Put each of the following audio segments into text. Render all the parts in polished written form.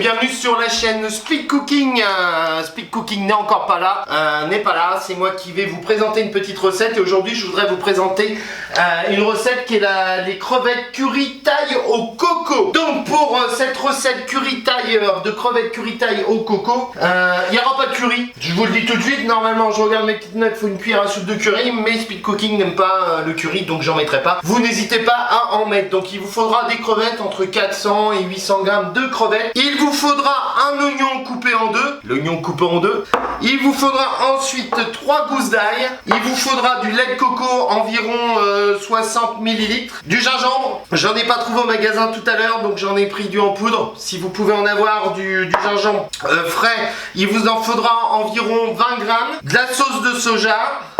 bienvenue sur la chaîne Speed Cooking. Speed Cooking n'est encore pas là, c'est moi qui vais vous présenter une petite recette. Et aujourd'hui je voudrais vous présenter une recette qui est les crevettes curry thaï au coco. Donc pour cette recette curry thaï de crevettes curry thaï au coco, il n'y aura pas de curry. Je vous le dis tout de suite, normalement je regarde mes petites notes, il faut une cuillère à soupe de curry, mais Speed Cooking n'aime pas le curry, donc j'en mettrai pas. Vous n'hésitez pas à en mettre. Donc il vous faudra des crevettes, entre 400 et 800 grammes de crevettes. Il vous faudra un oignon coupé en deux, l'oignon coupé en deux. Il vous faudra ensuite 3 gousses d'ail. Il vous faudra du lait de coco, environ 60 ml. Du gingembre, j'en ai pas trouvé au magasin tout à l'heure, donc j'en ai pris du en poudre. Si vous pouvez en avoir du gingembre frais, il vous en faudra environ 20 grammes. De la sauce de soja.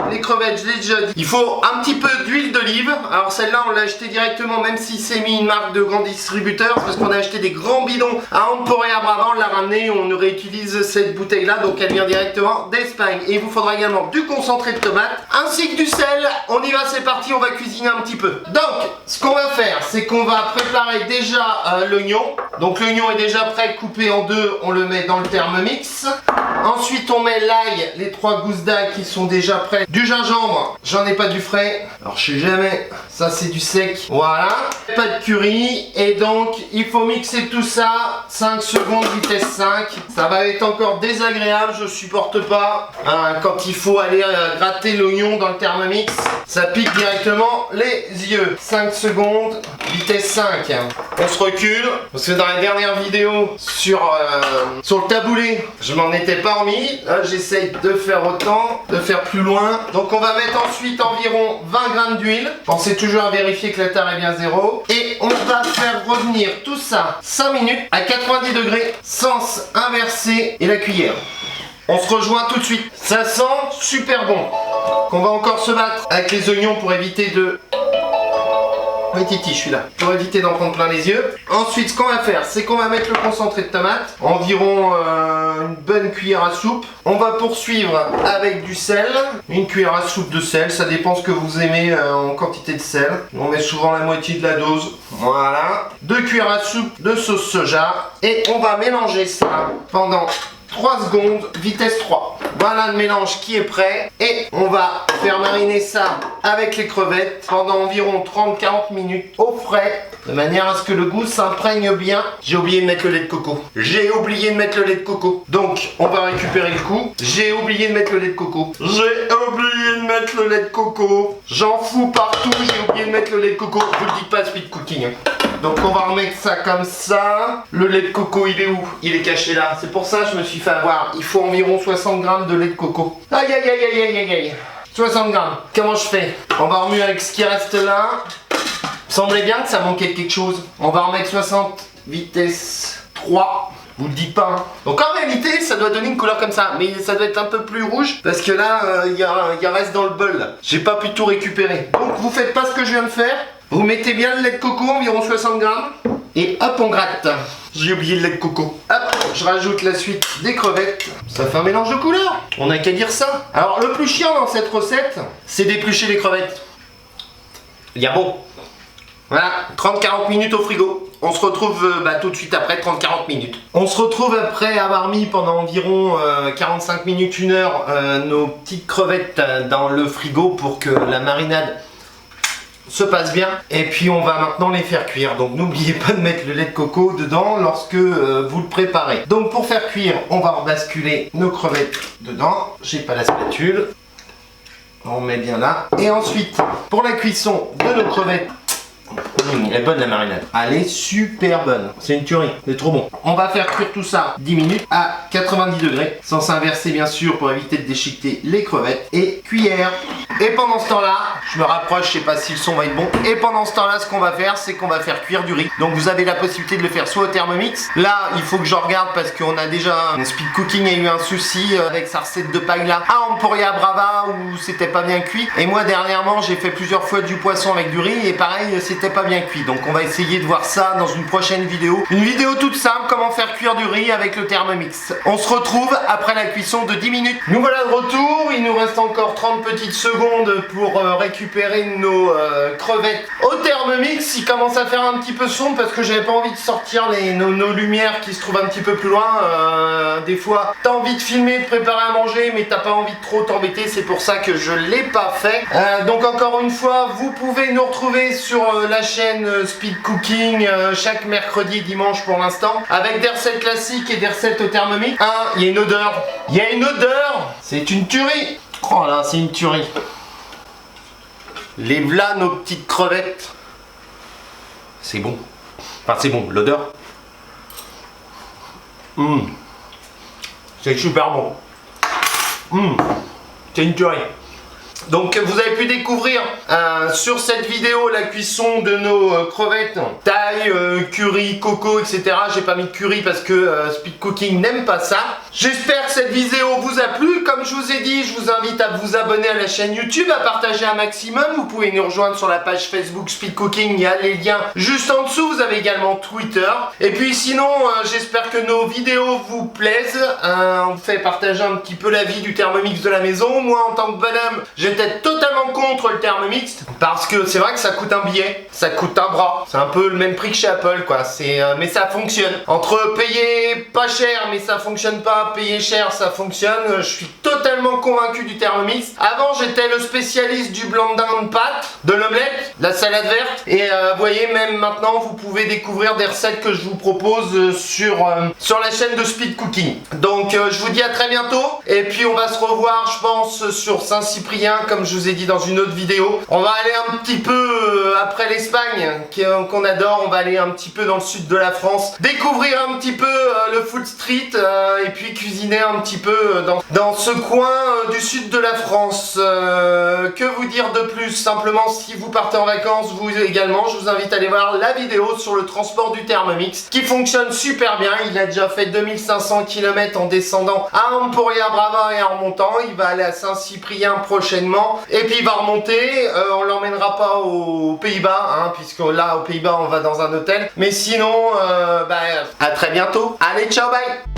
Les crevettes, je l'ai déjà dit. Il faut un petit peu d'huile d'olive. Alors celle-là, on l'a acheté directement, même si c'est mis une marque de grand distributeur, parce qu'on a acheté des grands bidons à Emporia Brava. On l'a ramené, on réutilise cette bouteille-là, donc elle vient directement d'Espagne. Et il vous faudra également du concentré de tomate, ainsi que du sel. On y va, c'est parti, on va cuisiner un petit peu. Donc, ce qu'on va faire, c'est qu'on va préparer déjà l'oignon. Donc l'oignon est déjà prêt, coupé en deux, on le met dans le Thermomix. Ensuite, on met l'ail, les 3 gousses d'ail qui sont déjà prêtes. Du gingembre, j'en ai pas du frais. Alors, je sais jamais, ça c'est du sec. Voilà, pas de curry. Et donc, il faut mixer tout ça. 5 secondes, vitesse 5. Ça va être encore désagréable, je supporte pas. Quand il faut aller gratter l'oignon dans le Thermomix, ça pique directement les yeux. 5 secondes, vitesse 5. On se recule, parce que dans la dernière vidéo sur le taboulé, je m'en étais pas remis. Là, j'essaye de faire autant, de faire plus loin. Donc on va mettre ensuite environ 20 grammes d'huile. Pensez toujours à vérifier que la terre est bien zéro. Et on va faire revenir tout ça 5 minutes à 90 degrés, sens inversé et la cuillère. On se rejoint tout de suite. Ça sent super bon. On va encore se battre avec les oignons pour éviter de... Oui Titi, je suis là. Pour éviter d'en prendre plein les yeux. Ensuite, ce qu'on va faire, c'est qu'on va mettre le concentré de tomate. Environ une bonne cuillère à soupe. On va poursuivre avec du sel. Une cuillère à soupe de sel. Ça dépend ce que vous aimez en quantité de sel. On met souvent la moitié de la dose. Voilà. 2 cuillères à soupe de sauce soja. Et on va mélanger ça pendant 3 secondes, vitesse 3. Voilà le mélange qui est prêt. Et on va faire mariner ça avec les crevettes pendant environ 30-40 minutes au frais, de manière à ce que le goût s'imprègne bien. J'ai oublié de mettre le lait de coco. Donc on va récupérer le coup. J'ai oublié de mettre le lait de coco. J'en fous partout, j'ai oublié de mettre le lait de coco. Vous le dites pas, Speed Cooking. Donc on va remettre ça comme ça. Le lait de coco, il est où? Il est caché là. C'est pour ça que je me suis fait avoir. Il faut environ 60 grammes de lait de coco. Aïe aïe aïe aïe aïe aïe. 60 grammes. Comment je fais? On va remuer avec ce qui reste là. Il me semblait bien que ça manquait de quelque chose. On va remettre 60, vitesse 3. Vous le dites pas. Hein. Donc en réalité, ça doit donner une couleur comme ça. Mais ça doit être un peu plus rouge. Parce que là, il y a reste dans le bol. Là. J'ai pas pu tout récupérer. Donc vous faites pas ce que je viens de faire. Vous mettez bien le lait de coco, environ 60 grammes. Et hop, on gratte. J'ai oublié le lait de coco. Hop, je rajoute la suite des crevettes. Ça fait un mélange de couleurs. On n'a qu'à dire ça. Alors le plus chiant dans cette recette, c'est d'éplucher les crevettes. Il y a bon. Voilà, 30-40 minutes au frigo. On se retrouve tout de suite après, 30-40 minutes. On se retrouve après avoir mis pendant environ 45 minutes, 1 heure, nos petites crevettes dans le frigo pour que la marinade se passe bien. Et puis on va maintenant les faire cuire. Donc n'oubliez pas de mettre le lait de coco dedans lorsque vous le préparez. Donc pour faire cuire, on va rebasculer nos crevettes dedans. J'ai pas la spatule. On met bien là. Et ensuite, pour la cuisson de nos crevettes, elle est bonne la marinade. Elle est super bonne. C'est une tuerie. C'est trop bon. On va faire cuire tout ça 10 minutes à 90 degrés. Sans s'inverser bien sûr pour éviter de déchiqueter les crevettes. Et cuillère. Et pendant ce temps-là, je me rapproche, je sais pas si le son va être bon. Et pendant ce temps-là, ce qu'on va faire, c'est qu'on va faire cuire du riz. Donc vous avez la possibilité de le faire soit au Thermomix. Là, il faut que je regarde parce qu'on a déjà Speed Cooking a eu un souci avec sa recette de paille là à Emporia Brava où c'était pas bien cuit. Et moi dernièrement, j'ai fait plusieurs fois du poisson avec du riz et pareil, c'était pas bien cuit. Donc on va essayer de voir ça dans une prochaine vidéo. Une vidéo toute simple, comment faire cuire du riz avec le Thermomix. On se retrouve après la cuisson de 10 minutes. Nous voilà de retour, il nous reste encore 30 petites secondes secondes pour récupérer nos crevettes au Thermomix. Il commence à faire un petit peu sombre parce que j'avais pas envie de sortir nos lumières qui se trouvent un petit peu plus loin. Des fois, t'as envie de filmer, de préparer à manger, mais t'as pas envie de trop t'embêter. C'est pour ça que je l'ai pas fait. Donc encore une fois, vous pouvez nous retrouver sur la chaîne Speed Cooking chaque mercredi et dimanche pour l'instant, avec des recettes classiques et des recettes au Thermomix. Il y a une odeur. Il y a une odeur. C'est une tuerie. Oh là, c'est une tuerie. Les v'là nos petites crevettes. C'est bon. Enfin, c'est bon, l'odeur. C'est super bon. C'est une tuerie. Donc vous avez pu découvrir sur cette vidéo la cuisson de nos crevettes taille, curry, coco, etc. J'ai pas mis de curry parce que Speed Cooking n'aime pas ça. J'espère que cette vidéo vous a plu. Comme je vous ai dit, je vous invite à vous abonner à la chaîne YouTube, à partager un maximum. Vous pouvez nous rejoindre sur la page Facebook Speed Cooking, il y a les liens juste en dessous. Vous avez également Twitter. Et puis sinon, j'espère que nos vidéos vous plaisent. On fait partager un petit peu la vie du Thermomix de la maison. Moi, en tant que bonhomme, j'étais totalement contre le Thermomix parce que c'est vrai que ça coûte un billet, ça coûte un bras. C'est un peu le même prix que chez Apple, quoi. Mais ça fonctionne. Entre payer pas cher mais ça fonctionne pas, payer cher ça fonctionne. Je suis totalement convaincu du Thermomix. Avant, j'étais le spécialiste du blanc de dinde pâte, de l'omelette, la salade verte. Et vous voyez, même maintenant, vous pouvez découvrir des recettes que je vous propose sur la chaîne de Speed Cooking. Donc, je vous dis à très bientôt. Et puis, on va se revoir, je pense, sur Saint-Cyprien, comme je vous ai dit dans une autre vidéo. On va aller un petit peu après l'Espagne, qu'on adore. On va aller un petit peu dans le sud de la France, découvrir un petit peu le food street et puis cuisiner un petit peu dans ce coin du sud de la France. Que vous dire de plus? Simplement, si vous partez en vacances, vous également, je vous invite à aller voir la vidéo sur le transport du Thermomix qui fonctionne super bien. Il a déjà fait 2500 km en descendant à Emporia Brava et en remontant. Il va aller à Saint-Cyprien prochainement et puis il va remonter. On l'emmènera pas aux Pays-Bas, hein, puisque là aux Pays-Bas on va dans un hôtel. Mais sinon, à très bientôt. Allez, ciao, bye.